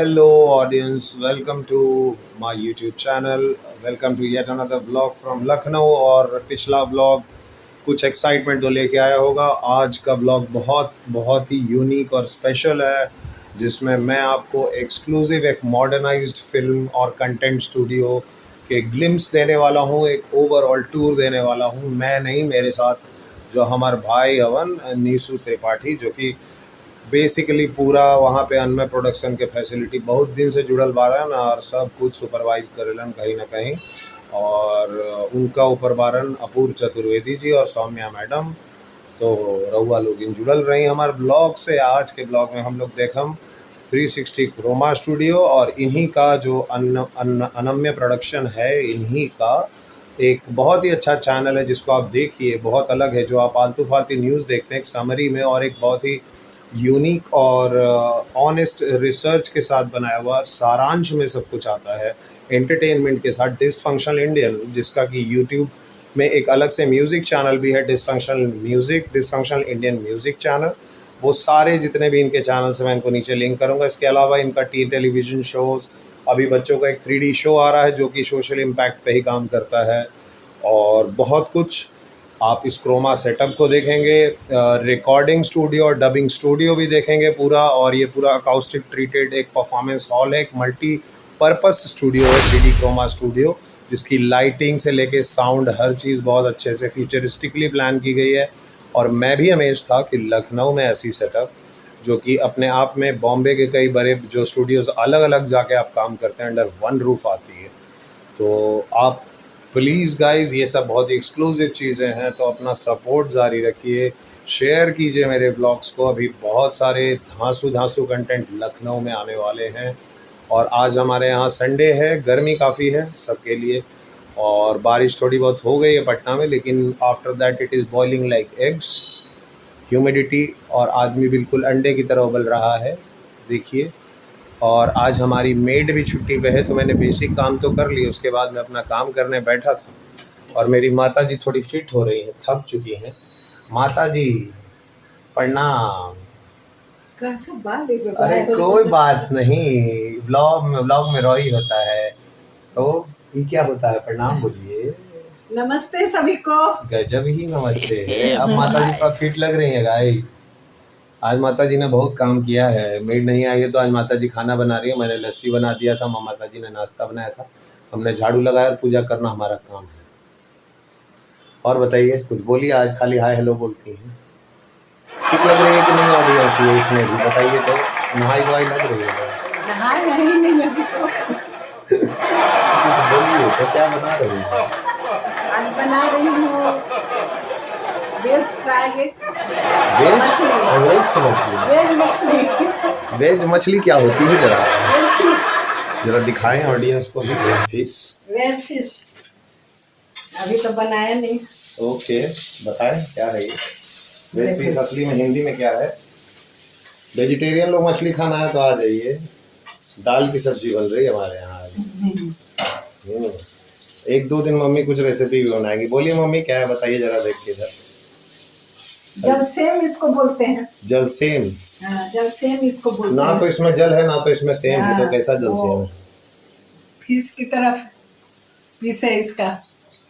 Hello, audience. Welcome to my YouTube channel. Welcome to yet another vlog from Lucknow. और पिछला vlog कुछ excitement तो लेके आया होगा। आज का vlog बहुत बहुत ही यूनिक और स्पेशल है, जिसमें मैं आपको एक्सक्लूसिव एक मॉडर्नाइज्ड फिल्म और कंटेंट स्टूडियो के ग्लिम्स देने वाला हूँ, एक ओवरऑल टूर देने वाला हूँ। मैं नहीं, मेरे साथ जो हमारे भाई हवन नीसू त्रिपाठी, जो कि बेसिकली पूरा वहाँ पे अनमय प्रोडक्शन के फैसिलिटी बहुत दिन से जुड़ल बारन और सब कुछ सुपरवाइज करेलन कहीं ना कहीं। और उनका ऊपर बारन अपूर्व चतुर्वेदी जी और सौम्या मैडम। तो रहुआ लोग इन जुड़ल रही हमारे ब्लॉग से। आज के ब्लॉग में हम लोग देखम 360 क्रोमा स्टूडियो और इन्हीं का जो अनम्य प्रोडक्शन है, इन्हीं का एक बहुत ही अच्छा चैनल है जिसको आप देखिए। बहुत अलग है, जो आप आलतू फालतू न्यूज़ देखते हैं एक समरी में, और एक बहुत ही यूनिक और ऑनेस्ट रिसर्च के साथ बनाया हुआ सारांश में सब कुछ आता है, एंटरटेनमेंट के साथ। डिसफंक्शनल इंडियन, जिसका कि यूट्यूब में एक अलग से म्यूज़िक चैनल भी है, डिसफंक्शनल इंडियन म्यूज़िक चैनल। वो सारे जितने भी इनके चैनल्स हैं मैं इनको नीचे लिंक करूँगा। इसके अलावा इनका टेलीविज़न शोज़, अभी बच्चों का एक 3D शो आ रहा है जो कि सोशल इम्पैक्ट पे ही काम करता है, और बहुत कुछ आप इस क्रोमा सेटअप को देखेंगे। रिकॉर्डिंग स्टूडियो और डबिंग स्टूडियो भी देखेंगे पूरा, और ये पूरा अकाउस्टिक ट्रीटेड एक परफॉर्मेंस हॉल है, एक मल्टीपर्पस स्टूडियो है 3D क्रोमा स्टूडियो, जिसकी लाइटिंग से लेके साउंड हर चीज़ बहुत अच्छे से फ्यूचरिस्टिकली प्लान की गई है। और मैं भी अमेज था कि लखनऊ में ऐसी सेटअप, जो कि अपने आप में बॉम्बे के कई बड़े जो स्टूडियोज़ अलग अलग जाके आप काम करते हैं अंडर वन रूफ आती है। तो आप प्लीज़ गाइज़, ये सब बहुत ही एक्सक्लूसिव चीज़ें हैं, तो अपना सपोर्ट जारी रखिए, शेयर कीजिए मेरे ब्लॉग्स को। अभी बहुत सारे धांसू कंटेंट लखनऊ में आने वाले हैं। और आज हमारे यहाँ संडे है, गर्मी काफ़ी है सबके लिए, और बारिश थोड़ी बहुत हो गई है पटना में, लेकिन after that it is boiling like eggs, humidity, और आदमी बिल्कुल अंडे की तरह उबल रहा है, देखिए। और आज हमारी मेड भी छुट्टी पे है, तो मैंने बेसिक काम तो कर लिए, उसके बाद मैं अपना काम करने बैठा था। और मेरी माता जी थोड़ी फिट हो रही हैं, थक चुकी हैं। माता जी प्रणाम। अरे कोई बात नहीं, ब्लॉग में रॉई होता है, तो ये क्या होता है, प्रणाम बोलिए। नमस्ते सभी को। गजब ही नमस्ते है। अब माता जी थोड़ा फिट लग रही है गाइस। आज माता जी ने बहुत काम किया है, मेड नहीं आई है तो आज माता जी खाना बना रही है। मैंने लस्सी बना दिया था, माता जी ने नाश्ता बनाया था, हमने झाड़ू लगाया और पूजा करना हमारा काम है। और बताइए, कुछ बोलिए, आज खाली हाय हेलो बोलती हैं। ठीक लग रही है कि नहीं ऑडियंस ये इसमें भी बताइए, तो नहाई धोई लग रही है? नहाए नहीं अभी तो। कुछ बोलिए, तो क्या बना रही है? आज बना रही हूँ वेज फ्राई। वेज मछली क्या होती है, जरा वेज फिश, जरा दिखाएं ऑडियंस को भी। वेज फिश अभी तो बनाया नहीं। ओके, बताएं क्या है ये वेज फिश, असली में हिंदी में क्या है? वेजिटेरियन लोग मछली खाना है तो आ जाइए, दाल की सब्जी बन रही है हमारे यहाँ। एक दो दिन मम्मी कुछ रेसिपी भी बनाएगी। बोलिए मम्मी क्या है, बताइए जरा देख के इधर। जलसेम इसको बोलते हैं। जलसेम? जलसेम इसको बोलते ना हैं। तो इसमें जल है ना तो इसमें सेम है, तो कैसा जलसेम है? फिश की तरफ पीस है इसका।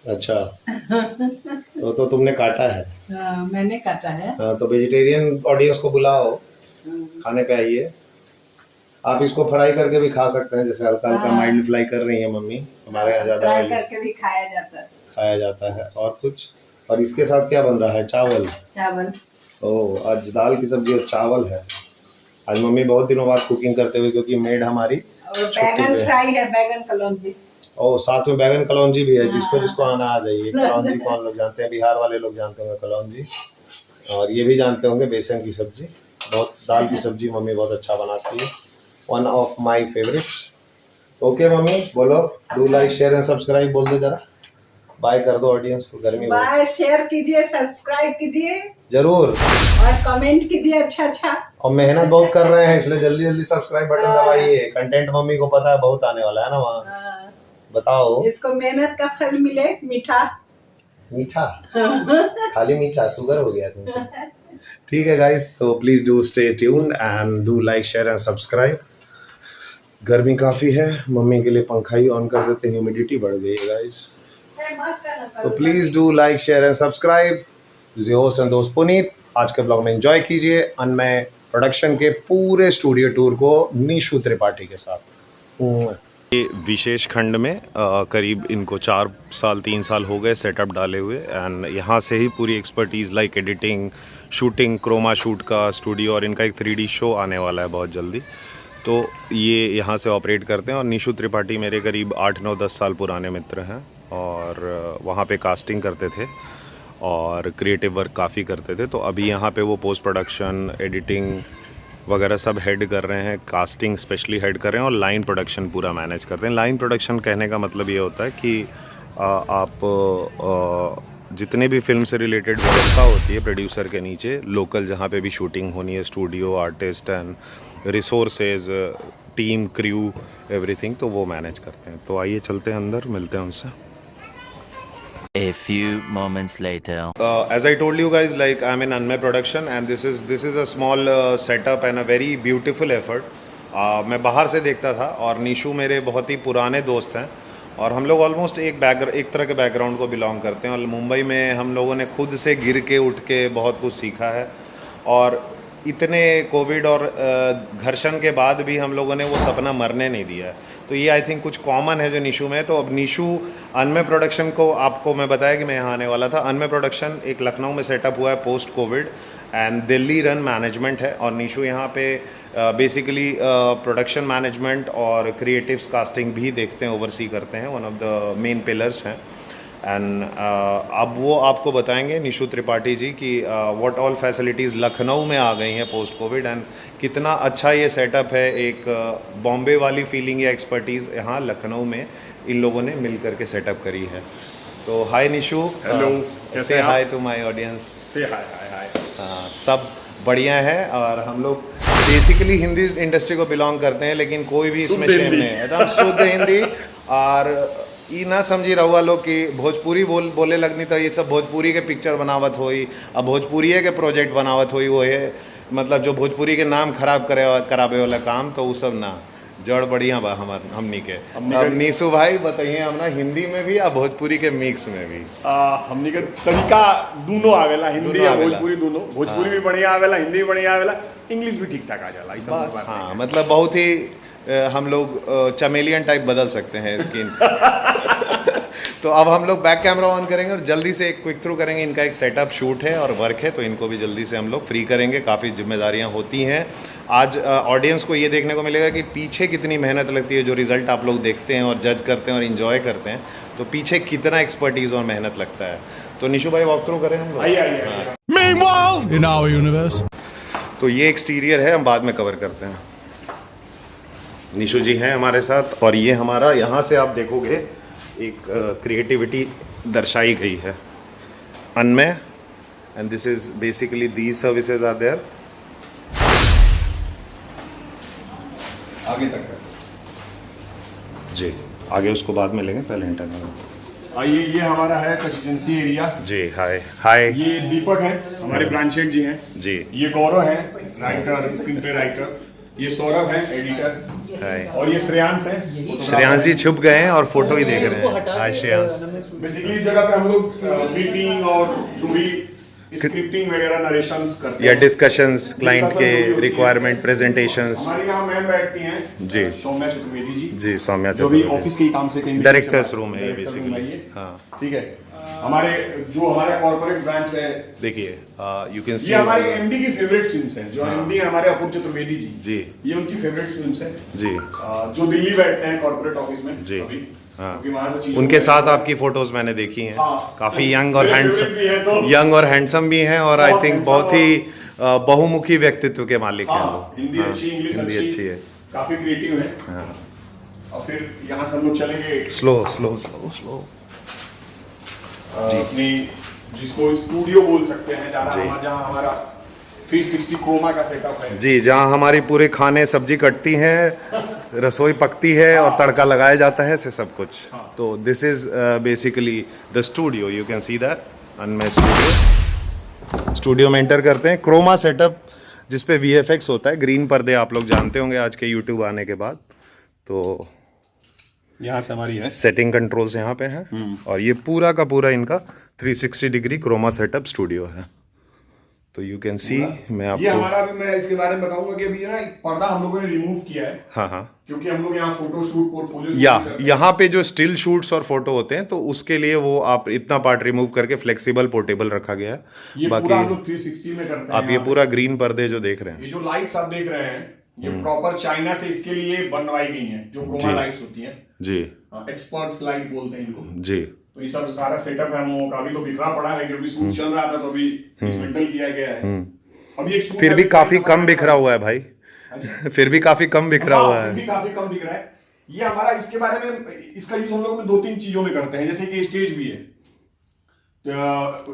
अच्छा तो तुमने काटा है? मैंने काटा है। तो वेजिटेरियन ऑडियंस को बुलाओ, खाने पे आइए। आप इसको फ्राई करके भी खा सकते हैं, जैसे हल्का हल्का माइल्ड फ्राई कर रही है मम्मी। हमारे यहाँ ज्यादा फ्राई करके भी खाया जाता है। और कुछ? और इसके साथ क्या बन रहा है? चावल। ओह, आज दाल की सब्जी और चावल है। आज मम्मी बहुत दिनों बाद कुकिंग करते हुए, क्योंकि मेड हमारी बैगन फ्राई है, बैगन कलौंजी। और साथ में बैगन कलौंजी भी है। जिसको आना आ जाइए। कलौंजी कौन लोग जानते हैं? बिहार वाले लोग जानते होंगे कलौंजी, और ये भी जानते होंगे बेसन की सब्जी। बहुत दाल की सब्जी मम्मी बहुत अच्छा बनाती है, one of my favourites. Okay mummy, बोलो do like share and subscribe, बोल दो जरा, बाय कर दो ऑडियंस को। गर्मी बाय, शेयर कीजिए, सब्सक्राइब कीजिए जरूर, और कमेंट कीजिए अच्छा। और मेहनत बहुत कर रहे हैं, इसलिए जल्दी जल्दी सब्सक्राइब बटन दबाइए। कंटेंट मम्मी को पता है बहुत आने वाला है ना वहाँ। बताओ, इसको मेहनत का फल मिले। मीठा खाली मीठा, शुगर हो गया तुमको। ठीक है गाइस, तो please do stay tuned and do like share and subscribe. गर्मी काफ़ी है, मम्मी के लिए पंखा ही ऑन कर देते हैं, ह्यूमिडिटी बढ़ गई है गाइस। तो please do like share and subscribe. This host and दोस्त पुनीत। आज के ब्लॉग में एंजॉय कीजिए अनमय प्रोडक्शन के पूरे स्टूडियो टूर को नीशू त्रिपाठी के साथ। ये विशेष खंड में करीब इनको 3 साल हो गए सेटअप डाले हुए, एंड यहाँ से ही पूरी expertise like editing, shooting, chroma shoot का स्टूडियो, और इनका एक 3D शो आने वाला है बहुत जल्दी, तो ये यहाँ से ऑपरेट करते हैं। और नीशू त्रिपाठी मेरे करीब 8, 9, 10 साल पुराने मित्र हैं, और वहाँ पे कास्टिंग करते थे और क्रिएटिव वर्क काफ़ी करते थे। तो अभी यहाँ पे वो पोस्ट प्रोडक्शन, एडिटिंग वगैरह सब हेड कर रहे हैं, कास्टिंग स्पेशली हेड कर रहे हैं, और लाइन प्रोडक्शन पूरा मैनेज करते हैं। लाइन प्रोडक्शन कहने का मतलब ये होता है कि आप जितने भी फिल्म से रिलेटेड व्यवस्था होती है प्रोड्यूसर के नीचे, लोकल जहाँ पे भी शूटिंग होनी है, studio, artist and resources, team, crew, everything, तो वो मैनेज करते हैं। तो आइए चलते हैं अंदर, मिलते हैं उनसे। A few moments later. As I told you guys, like I'm in Anmay Production, and this is a small setup and a very beautiful effort. मैं बाहर से देखता था, और नीशू मेरे बहुत ही पुराने दोस्त हैं, और हम लोग ऑलमोस्ट एक तरह के बैकग्राउंड को बिलोंग करते हैं। और मुंबई में हम लोगों ने खुद से गिर के उठ के बहुत कुछ सीखा है, और इतने कोविड और घर्षण के बाद भी हम लोगों ने वो सपना मरने नहीं दिया है। तो ये आई थिंक कुछ कॉमन है जो नीशू में है। तो अब नीशू अनमय प्रोडक्शन को, आपको मैं बताया कि मैं यहाँ आने वाला था। अनमय प्रोडक्शन एक लखनऊ में सेटअप हुआ है post Covid, and Delhi run management है, और नीशू यहाँ पे बेसिकली प्रोडक्शन मैनेजमेंट और क्रिएटिव्स कास्टिंग भी देखते हैं, ओवरसी करते हैं, one of the main pillars हैं। एंड अब वो आपको बताएंगे नीशू त्रिपाठी जी कि व्हाट ऑल फैसिलिटीज़ लखनऊ में आ गई हैं पोस्ट कोविड, एंड कितना अच्छा ये सेटअप है। एक बॉम्बे वाली फीलिंग या एक्सपर्टीज़ यहाँ लखनऊ में इन लोगों ने मिल करके सेटअप करी है। तो हाय नीशू, हेलो, कैसे हैं आप? हाय टू माय ऑडियंस। से हाय हाय हाय। सब बढ़िया है, और हम लोग बेसिकली हिंदी इंडस्ट्री को बिलोंग करते हैं, लेकिन कोई भी इसमें शुद्ध शेम हिंदी। नहीं है, एकदम शुद्ध हिंदी। और ई ना समझी रहुआ लोग कि भोजपुरी बोले लगनी, तो ये सब भोजपुरी के पिक्चर बनावत होई, अब भोजपुरी के प्रोजेक्ट बनावत होई, वो है मतलब जो भोजपुरी के नाम खराब करावे वाला काम, तो वो सब ना जड़ बढ़िया बा हमनी के। अब नीशू भाई बताइए हमरा, हिंदी में भी या भोजपुरी के मिक्स में भी? हमनी के तरीका दूनो आवेला, हिंदी दूनो या आवेला। भोजपुरी दूनो। भोजपुरी भी बढ़िया आवेला, हिंदी भी बढ़िया आवेला, इंग्लिश भी ठीक ठाक आ जाला। ई सब बस बात हाँ, नहीं। मतलब बहुत ही हम लोग चमेलियन टाइप बदल सकते हैं स्किन। तो अब हम लोग बैक कैमरा ऑन करेंगे और जल्दी से एक क्विक थ्रू करेंगे। इनका एक सेटअप शूट है और वर्क है, तो इनको भी जल्दी से हम लोग फ्री करेंगे। काफ़ी जिम्मेदारियां होती हैं। आज ऑडियंस को ये देखने को मिलेगा कि पीछे कितनी मेहनत लगती है। जो रिज़ल्ट आप लोग देखते हैं और जज करते हैं और इन्जॉय करते हैं, तो पीछे कितना एक्सपर्टीज़ और मेहनत लगता है। तो निशु भाई वॉक थ्रू करें हम लोग। आइए। Meanwhile, in our universe. तो ये एक्सटीरियर है, हम बाद में कवर करते हैं। निशु जी हैं हमारे साथ, और ये हमारा, यहाँ से आप देखोगे एक क्रिएटिविटी दर्शाई गई है Anmay, and this is basically these services are there. आगे तक है। जी, आगे उसको बाद में लेंगे, पहले इंटरनल। आइए, ये हमारा है कंस्टिट्यूंसी एरिया। जी हाय हाय। ये दीपक है, हमारे ब्रांच हेड जी हैं। जी ये गौरव है, राइटर, स्क्रीन प्ले राइटर। ये सौरभ है, एडिटर। हाय। और ये श्रेयांश है। श्रेयांश जी छुप गए हैं और फोटो ही देख रहे हैं। हाय श्रेयांश। बेसिकली इस जगह पे हम लोग मीटिंग और जो भी स्क्रिप्टिंग वगैरह नरेशंस करते या हैं। डिस्कशंस, क्लाइंट Discussion जो भी के होती है। Requirement, presentations. हमारे यहाँ मैम बैठती हैं जी। सौम्या चतुर्वेदी जी। जी सौम्या जो भी चतुर्वेदी। ऑफिस के ही काम से कहीं Directors room है ये basically। हाँ। ठीक है। हमारे जो हमारा कॉर्पोरेट ब्रांच है, देखिए यू कैन सी ये हमारे एमडी की फेवरेट फिल्म्स हैं। जो एमडी है हमारे अपूर्व चतुर्वेदी जी, जी ये उनकी फेवरेट फिल्म्स हैं। जी जो दिल्ली बैठते हैं कॉर्पोरेट ऑफिस में जी। अभी, हाँ। क्योंकि वहाँ से चीज़ों उनके को- साथ आपकी फोटोज मैंने देखी हैं। हाँ। काफी यंग और मेरे हैंडसम, favorite भी हैं तो। यंग और हैंडसम भी हैं, और आई बहुत थिंक handsome बहुत ही बहुमुखी व्यक्तित्व के मालिक हैं हाँ, वो। हिंदी हाँ, अच्छी, इंग्लिश हिंदी अच्छी है। काफी क्रिएटिव है। हाँ। और फिर यहाँ से हम लोग चलेंगे स्लो स्लो स्लो स्लो। अपनी, जिसको स्टूडियो बोल सकते हैं, जी। जहाँ हमारा 360 क्रोमा का सेटअप है। जी, जहाँ हमारी पूरे खाने सब्जी कटती हैं, रसोई पकती है और तड़का लगाया जाता है, से सब कुछ। तो this is basically the studio, you can see that Anmay studio. Studio में एंटर करते हैं, क्रोमा सेटअप जिस पे VFX होता है, ग्रीन पर्दे आप लोग जानते होंगे आज के YouTube आने के बाद। तो यहाँ से हमारी है सेटिंग कंट्रोल्स यहाँ पे हैं और ये पूरा का पूरा इनका 360 डिग्री क्रोमा सेटअप स्टूडियो है। तो यू कैन सी मैं ये आपको हमारा अभी मैं इसके बारे में बताऊंगा कि अभी ना एक पर्दा हम लोगों ने रिमूव किया है। हाँ हाँ क्योंकि हम लोग यहाँ फोटो शूट पोर्टफोलियो यहाँ पे जो स्टिल शूट्स और फोटो होते हैं तो उसके लिए वो आप इतना पार्ट रिमूव करके फ्लेक्सिबल पोर्टेबल रखा गया है। ये पूरा हम लोग 360 में करते हैं। आप ये पूरा ग्रीन पर्दे जो देख रहे हैं, ये जो लाइट्स आप देख रहे हैं ये प्रॉपर चाइना से इसके लिए बनवाई गई हैं, जो क्रोमा लाइट्स होती हैं जी एक्सपर्ट्स लाइट बोलते हैं इनको जी। तो ये सब सारा सेटअप है हम लोगों का। अभी तो बिखरा पड़ा है क्योंकि शूट चल रहा था तो अभी डिसमेंटल किया गया है। अभी एक फिर भी काफी कम बिखरा हुआ है भाई। फिर भी काफी कम बिखरा हुआ है। फिर भी काफी कम दिख रहा है। ये हमारा इसके बारे में इसका यूज हम लोग 2-3 चीजों में करते हैं, जैसे कि स्टेज भी है,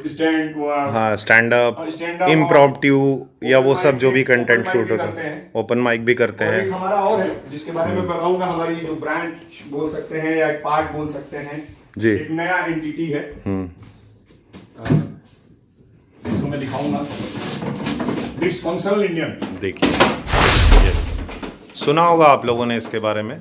स्टैंड हाँ स्टैंड अप इम्प्रॉम्प्टू या वो सब जो भी कंटेंट शूट होता है, ओपन माइक भी करते हैं। एक हमारा और है जिसके बारे में बताऊंगा, हमारी जो ब्रांच बोल सकते हैं या एक पार्ट बोल सकते हैं जी, एक नया एंटिटी है इसको मैं दिखाऊंगा, डिसफंक्शनल इंडियन। देखिए यस, सुना होगा आप लोगों ने इसके बारे में।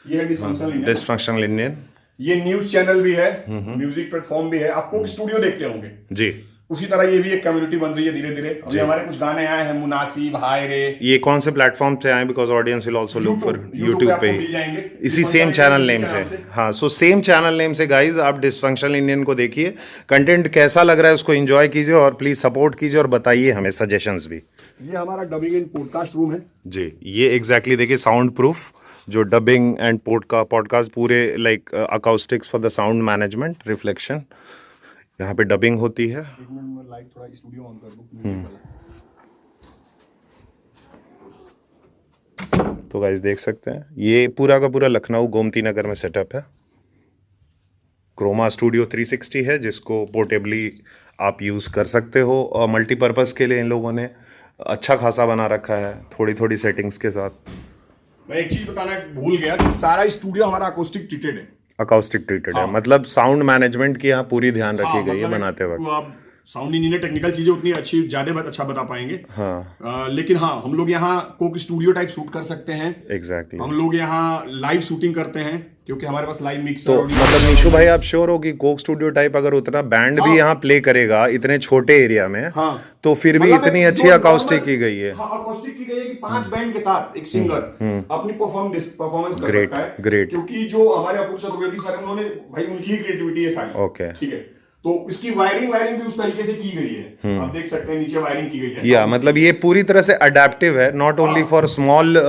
ये है डिसफंक्शनल इंडियन। डिसफंक्शनल इंडियन ये न्यूज चैनल भी है, म्यूजिक प्लेटफॉर्म भी है। आपको स्टूडियो देखते होंगे जी, उसी तरह ये भी एक कम्युनिटी बन रही है धीरे धीरे। अभी हमारे कुछ गाने आए हैं, मुनासिब, हाय रे। ये कौन से प्लेटफॉर्म से आए? Because audience will also look for YouTube पे मिल जाएंगे इसी सेम चैनल नेम से। हाँ सो सेम चैनल नेम से गाइज आप डिसफंक्शनल इंडियन को देखिए, कंटेंट कैसा लग रहा है उसको एंजॉय कीजिए और प्लीज सपोर्ट कीजिए और बताइए हमें सजेशंस भी। ये हमारा डबिंग एंड पॉडकास्ट रूम है जी, ये एग्जैक्टली देखिए साउंड प्रूफ जो डबिंग एंड पॉडकास्ट पूरे like acoustics for the sound management reflection, यहाँ पे डबिंग होती है। लाइट थोड़ा स्टूडियो ऑन कर दूं। तो गाइस देख सकते हैं ये पूरा का पूरा लखनऊ गोमती नगर में सेटअप है। क्रोमा स्टूडियो 360 है जिसको पोर्टेबली आप यूज़ कर सकते हो और मल्टीपर्पज़ के लिए इन लोगों ने अच्छा खासा बना रखा है थोड़ी थोड़ी सेटिंग्स के साथ। मैं एक चीज बताना भूल गया कि सारा स्टूडियो हमारा अकोस्टिक ट्रीटेड है। अकाउस्टिक ट्रीटेड है, मतलब साउंड मैनेजमेंट की यहाँ पूरी ध्यान रखी गई है बनाते वक्त। आप साउंड इंजीनियर टेक्निकल चीजें उतनी अच्छी ज्यादा अच्छा बता पाएंगे। हाँ लेकिन हाँ हम लोग यहाँ कोक स्टूडियो टाइप शूट कर सकते हैं। एग्जैक्टली हम लोग यहाँ लाइव शूटिंग करते हैं क्योंकि हमारे पास लाइव मिक्सर तो मतलब निशु भाई आप श्योर हो कि कोक स्टूडियो टाइप अगर उतना बैंड भी यहाँ प्ले करेगा इतने छोटे एरिया में, तो फिर भी मतलब इतनी अच्छी अकाउस्टिक की गई है। अकाउस्टिक की गई है कि 5 बैंड के साथ एक सिंगर अपनी परफॉर्मेंस कर ग्रेट सकता है। ग्रेट। क्योंकि जो हमारे अपूर्व चतुर्वेदी सर उन्होंने भाई उनकी क्रिएटिविटी है सारी। ओके ठीक है, तो इसकी वायरिंग भी उस तरीके से की गई है। आप देख सकते हैं नीचे वायरिंग की गई है। या मतलब ये पूरी तरह से अडेप्टिव है, not only for small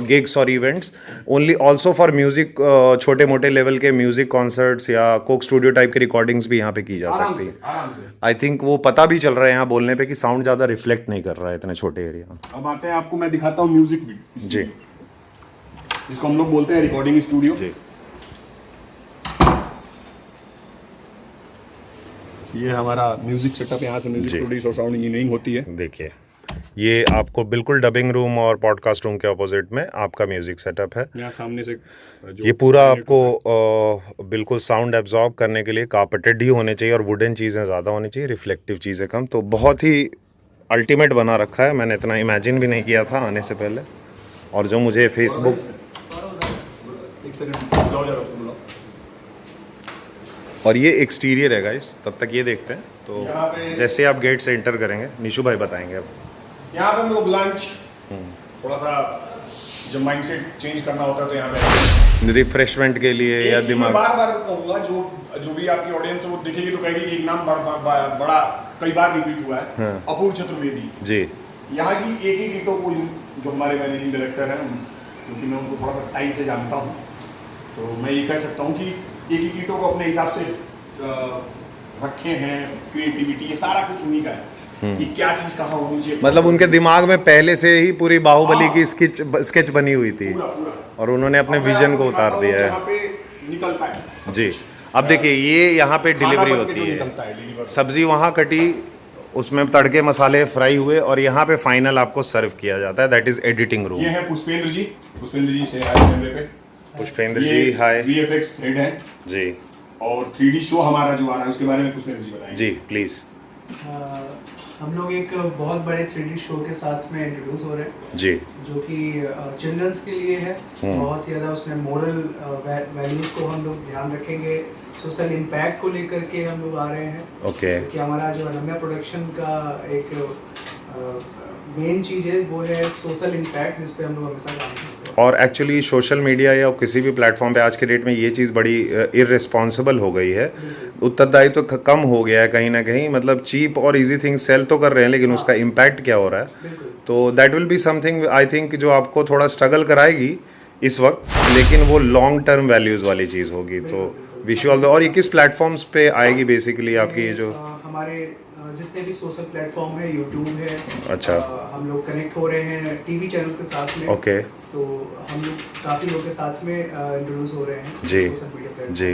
gigs और events, only also for music, छोटे मोटे लेवल के म्यूजिक कॉन्सर्ट्स या कोक स्टूडियो टाइप की रिकॉर्डिंग्स भी यहाँ पे की जा सकती है। आराम से आई थिंक वो पता भी चल रहा है यहाँ बोलने पे कि साउंड ज्यादा रिफ्लेक्ट नहीं कर रहा है इतने छोटे एरिया। अब आते हैं आपको मैं दिखाता हूँ म्यूजिक भी जी, जिसको हम लोग बोलते हैं रिकॉर्डिंग स्टूडियो। जी ये हमारा म्यूजिक सेटअप, यहाँ से म्यूजिक प्रोड्यूस और साउंड इंजीनियरिंग होती है। देखिए ये आपको बिल्कुल डबिंग रूम और पॉडकास्ट रूम के ऑपोजिट में आपका म्यूजिक सेटअप है। यहाँ सामने से ये पूरा आपको बिल्कुल साउंड एब्जॉर्ब करने के लिए कार्पेटेड ही होने चाहिए और वुडन चीज़ें ज़्यादा होनी चाहिए, रिफ्लेक्टिव चीज़ें कम। तो बहुत ही अल्टीमेट बना रखा है, मैंने इतना इमेजिन भी नहीं किया था आने से पहले। और जो मुझे फेसबुक और ये एक्सटीरियर है गाइस, तब तक ये देखते हैं। तो जैसे आप गेट से एंटर करेंगे निशु भाई बताएंगे अब। यहाँ पे हम लोग लंच थोड़ा सा जब माइंडसेट चेंज करना होता है तो यहाँ पे रिफ्रेशमेंट के लिए या दिमाग। बार बार कहूँगा जो भी आपकी ऑडियंस है वो देखेगी तो कहेगी कि एक नाम बड़ा कई बार रिपीट हुआ है, अपूर्व चतुर्वेदी जी। यहाँ की एक ईटों को जो हमारे मैनेजिंग डायरेक्टर हैं, क्योंकि मैं उनको थोड़ा सा टाइम से जानता हूँ, तो मैं ये कह सकता हूँ कि एक ईटों को अपने हिसाब से रखे हैं। क्रिएटिविटी ये सारा कुछ उन्हीं का है कि क्या चीज कहाँ होनी चाहिए। मतलब उनके दिमाग में पहले से ही पूरी बाहुबली की स्केच बनी हुई थी पूरा। और उन्होंने अपने विजन को उतार दिया है। यहाँ पे निकलता है जी। अब देखिए ये यहाँ पे डिलीवरी होती है, सब्जी वहाँ कटी, उसमें तड़के मसाले फ्राई हुए और यहाँ पे फाइनल आपको सर्व किया जाता है। That is editing room. ये है पुष्पेंद्र जी से आए कैमरे पे। पुष्पेंद्र जी हाय। VFX हेड है जी। और 3D शो हमारा जो आ रहा है उसके बारे में पुष्पेंद्र जी बताएंगे। जी प्लीज। हम लोग एक बहुत बड़े 3D शो के साथ में इंट्रोड्यूस हो रहे हैं जी जो कि चिल्ड्रंस के लिए है। बहुत ही ज़्यादा उसमें मोरल वैल्यूज़ को हम लोग ध्यान रखेंगे, सोशल इम्पैक्ट को लेकर के हम लोग आ रहे हैं। ओके क्योंकि हमारा जो अनम्या प्रोडक्शन का एक मेन चीज़ है वो है सोशल इम्पैक्ट, जिस पे हम लोग हमेशा काम करते हैं। और एक्चुअली सोशल मीडिया या किसी भी प्लेटफॉर्म पे आज के डेट में ये चीज़ बड़ी इररिस्पॉन्सिबल हो गई है, उत्तरदायित्व तो कम हो गया है कहीं ना कहीं। मतलब चीप और इजी थिंग्स सेल तो कर रहे हैं लेकिन उसका इम्पैक्ट क्या हो रहा है, तो that will be something I think जो आपको थोड़ा स्ट्रगल कराएगी इस वक्त, लेकिन वो लॉन्ग टर्म वैल्यूज़ वाली चीज़ होगी। तो विश यू ऑल द। और ये किस प्लेटफॉर्म्स पे आएगी बेसिकली आपकी ये जो हमारे जितने भी सोशल प्लेटफॉर्म है, यूट्यूब है। अच्छा। हम लोग कनेक्ट हो रहे हैं टीवी चैनल के साथ में। ओके तो हम लोग काफ़ी लोग के साथ में इंट्रोड्यूस हो रहे हैं जी सोशल मीडिया पे। जी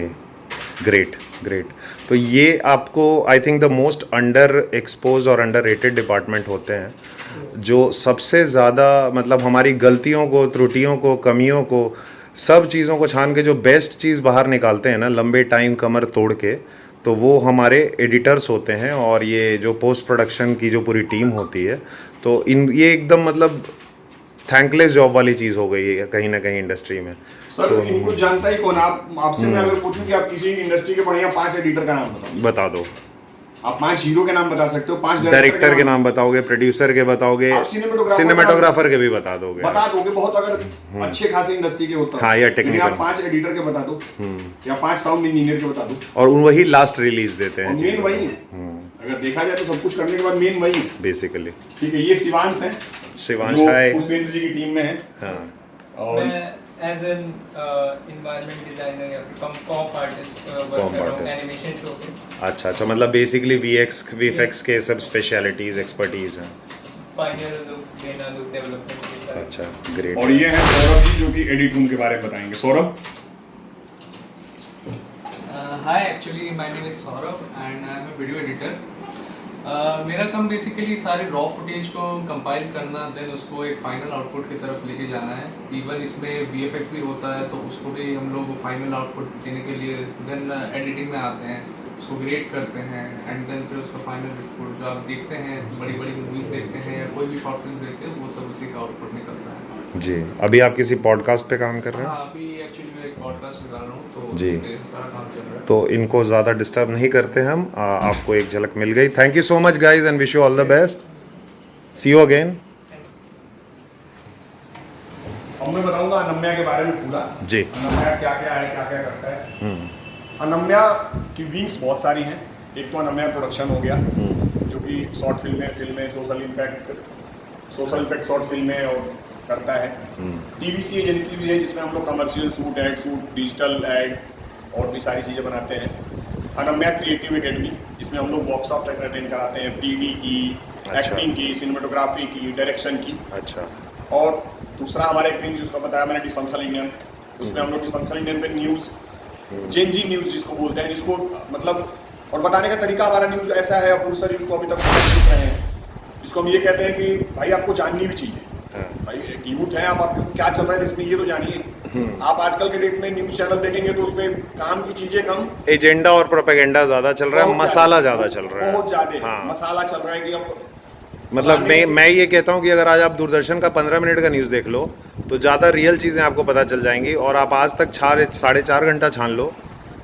ग्रेट ग्रेट। तो ये आपको I think the most under exposed और अंडर रेटेड डिपार्टमेंट होते हैं जो सबसे ज़्यादा मतलब हमारी गलतियों को, त्रुटियों को, कमियों को, सब चीज़ों को छान के जो बेस्ट चीज़ बाहर निकालते हैं ना लंबे टाइम कमर तोड़ के, तो वो हमारे एडिटर्स होते हैं। और ये जो पोस्ट प्रोडक्शन की जो पूरी टीम होती है, तो ये एकदम मतलब थैंकलेस जॉब वाली चीज़ हो गई है कहीं ना कहीं इंडस्ट्री में। सर तो इनको जानता ही कौन? आपसे मैं अगर पूछूं कि आप किसी इंडस्ट्री के बढ़िया 5 एडिटर का नाम बताओ, बता दो। आप 5 हीरो के नाम बता सकते हो, 5 डायरेक्टर के नाम बताओगे, प्रोड्यूसर के बताओगे, आप सिनेमेटोग्राफर के भी बता दोगे। बहुत अगर अच्छे खासे इंडस्ट्री के होता है। हाँ, या टेक्निकल। आप 5 एडिटर के बता दो या 5 साउंड इंजीनियर के बता दो, और वही लास्ट रिलीज देते हैं। मेन वही है। अगर देखा जाए तो सब कुछ करने के बाद मेन वही है बेसिकली। ठीक है। ये शिवांश है, शिवांश है, पुष्पेंद्र जी की टीम में है। हाँ। और मैं एज एन एनवायरनमेंट डिजाइनर या फिर कॉप आर्टिस्ट वर्क कर रहा हूँ एनिमेशन शो पे। अच्छा अच्छा, मतलब बेसिकली वीएफएक्स के सब स्पेशलिटीज एक्सपर्टीज हैं। फाइनल लुक देना, लुक डेवलपमेंट के साथ। अच्छा ग्रेट। और ये है सौरभ जी जो कि एडिट रूम के बारे में बताएंगे। Saurabh. Hi, actually my name is Saurabh and I am a video editor. मेरा काम बेसिकली सारे रॉ फुटेज को कंपाइल करना, देन उसको एक फाइनल आउटपुट की तरफ लेके जाना है। इवन इसमें VFX भी होता है, तो उसको भी हम लोग फाइनल आउटपुट देने के लिए देन एडिटिंग में आते हैं, उसको ग्रेड करते हैं एंड देन फिर उसका फाइनल रिपोर्ट जो आप देखते हैं, बड़ी बड़ी मूवीज़ देखते हैं या कोई भी शॉर्ट फिल्म देखते हैं, वो सब उसी का आउटपुट निकलता है। जी, अभी आप किसी पॉडकास्ट पे काम कर रहे हैं? हाँ, अभी एक्चुअली मैं एक पॉडकास्ट निकाल रहा हूँ, तो जी। उस पे सारा काम चल रहा है। तो इनको ज़्यादा डिस्टर्ब नहीं करते हम। आपको एक झलक मिल गई। Thank you so much guys and wish you all the best. See you again. अब मैं बताऊंगा अनम्या के बारे में पूरा। जी। अनम्या क्या क्या है, क्या क्या करता है। अनम्या की विंग्स बहुत सारी हैं। एक तो अनम्या प्रोडक्शन हो गया जो कि शॉर्ट फिल्में सोशल इम्पैक्ट शॉर्ट फिल्में और करता है। टीवीसी एजेंसी भी है जिसमें हम लोग commercial shoot, ad shoot, digital ad और भी सारी चीज़ें बनाते हैं। अनम्या क्रिएटिव एकेडमी जिसमें हम लोग वर्कशॉप अटेंड कराते हैं, पीडी की, एक्टिंग की, सिनेमेटोग्राफी की, डायरेक्शन की। अच्छा। और दूसरा हमारा एक विंग जिसको बताया मैंने डिसफंक्शनल इंडियन, उसमें हम लोग डिसफंक्शनल इंडियन पे न्यूज़, चेंजिंग न्यूज़ जिसको बोलते हैं, जिसको मतलब और बताने का तरीका हमारा न्यूज़ ऐसा है, अपूर सर उसको अभी तक सीख रहे हैं, जिसको हम ये कहते हैं कि भाई आपको जाननी भी चाहिए। भाई एक यूथ है, आप क्या चल रहा है इसमें ये तो जानिए। आप आजकल के डेट में न्यूज़ चैनल देखेंगे तो उसमें काम की चीज़ें कम, एजेंडा और प्रोपेगेंडा ज़्यादा चल रहा है, मसाला ज़्यादा चल रहा है, बहुत ज़्यादा हाँ। मसाला चल रहा है कि अब मतलब मैं ये कहता हूँ कि अगर आज आप दूरदर्शन का 15 मिनट का न्यूज़ देख लो तो ज़्यादा रियल चीज़ें आपको पता चल जाएंगी, और आप आज तक 4.5 घंटा छान लो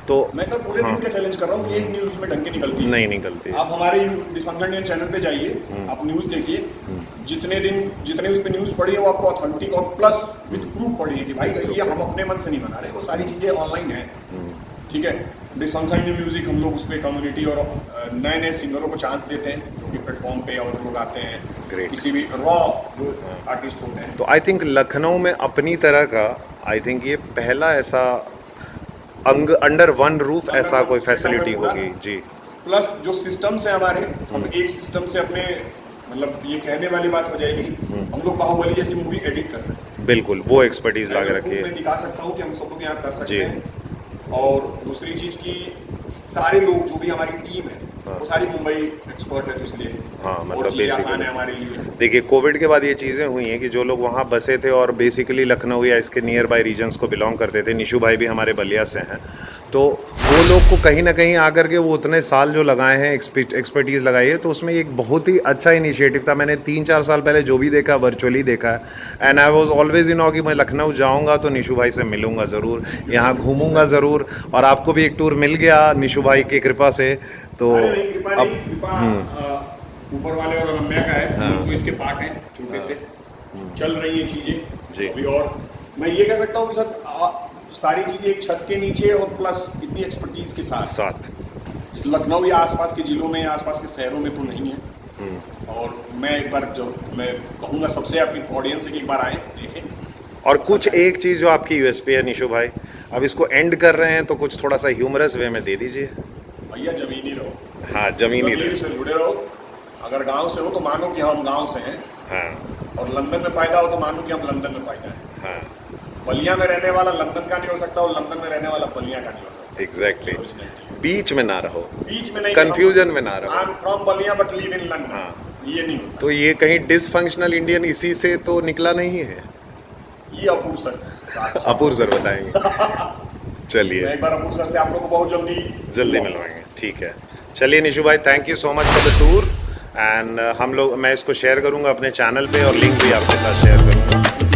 तो मैं सर पूरे दिन का चैलेंज कर रहा हूँ कि एक न्यूज़ में ढंग के निकलती है। नहीं निकलती। आप हमारे डिसफंक्शनल इंडियन चैनल पे जाइए, आप न्यूज़ देखिए, जितने उस पे न्यूज़ पढ़ी है वो आपको ऑथेंटिक और प्लस विथ प्रूफ पढ़ी है कि भाई ये हम अपने मन से नहीं बना रहे, वो सारी चीज़ें ऑनलाइन है। ठीक है। डिसफंक्शनल इंडियन म्यूजिक हम लोग उस पर कम्युनिटी और नए नए सिंगरों को चांस देते हैं जो कि प्लेटफॉर्म पे और लोग आते हैं। Great. किसी भी रॉ जो आर्टिस्ट होते हैं। तो आई थिंक लखनऊ में अपनी तरह का आई थिंक ये पहला ऐसा अंडर वन रूफ ऐसा कोई फैसिलिटी होगी। जी। प्लस जो सिस्टम्स हैं हमारे, हम एक सिस्टम से अपने मतलब ये कहने वाली बात हो जाएगी, हम लोग बाहुबली जैसी मूवी एडिट कर सकते हैं। बिल्कुल, वो एक्सपर्टीज ला के रखी मैं है। दिखा सकता हूँ कि हम सब लोग यहाँ कर सकते जी। हैं। और दूसरी चीज़ की सारे लोग जो भी हमारी टीम है वो सारी मुंबई एक्सपर्ट है, तो इसलिए हाँ, और मतलब चीज़ें आसान बेसिकली है हमारे लिए। देखिए कोविड के बाद ये चीज़ें हुई हैं कि जो लोग वहाँ बसे थे और बेसिकली लखनऊ या इसके नियर बाय रीजन्स को बिलोंग करते थे, निशु भाई भी हमारे बलिया से हैं, तो वो लोग आपको कहीं ना कहीं आकर के वो उतने साल जो लगाए हैं, एक्सपर्टीज़ लगाई है, तो उसमें एक बहुत ही अच्छा इनिशिएटिव था। मैंने 3-4 साल पहले जो भी देखा वर्चुअली देखा है, and I was always in awe कि मैं लखनऊ जाऊंगा तो निशु भाई से मिलूंगा ज़रूर, यहाँ घूमूंगा ज़रूर, और आपको भी एक टूर मिल गया निशु भाई की कृपा से। तो अरे नहीं, कृपा ऊपर वाले और रम्या का है, तो इसके पार्ट हैं छोटे से, चल रही हैं चीजें जी। अभी। और मैं ये कह सकता हूँ कि सर सारी चीजें एक छत के नीचे और प्लस इतनी एक्सपर्टीज के साथ लखनऊ या आसपास के जिलों में, आसपास के शहरों में तो नहीं है। और मैं एक बार जो मैं कहूँगा सबसे अपनी ऑडियंस से कि एक बार आए देखें। और कुछ एक चीज़ जो आपकी यूएसपी है निशु भाई, अब इसको एंड कर रहे हैं तो कुछ थोड़ा सा ह्यूमरस वे में दे दीजिए। भैया जमीनी रहो, हाँ जमीनी जमीन से जुड़े रहो। अगर गांव से हो तो मानो कि हम गांव से हैं, हाँ और लंदन में पैदा हो तो मानो कि हम लंदन में पैदा हैं। हाँ बलिया में रहने वाला लंदन का नहीं हो सकता, और लंदन में रहने वाला बलिया का नहीं हो सकता। एग्जैक्टली, बीच में ना रहो, बीच में नहीं, कंफ्यूजन में ना रहो। I am from Ballia but live in London, हाँ। ये नहीं होता। तो ये कहीं डिसफंक्शनल इंडियन इसी से तो निकला नहीं है? ये अपूर सर अपूर सर बताएंगे। मैं चलिए एक बार अपूर सर से आप लोग को बहुत जल्दी मिलवाएंगे, ठीक है। चलिए निशु भाई, thank you so much for the tour, and मैं इसको शेयर करूंगा अपने चैनल पे, और लिंक भी आपके साथ शेयर करूंगा।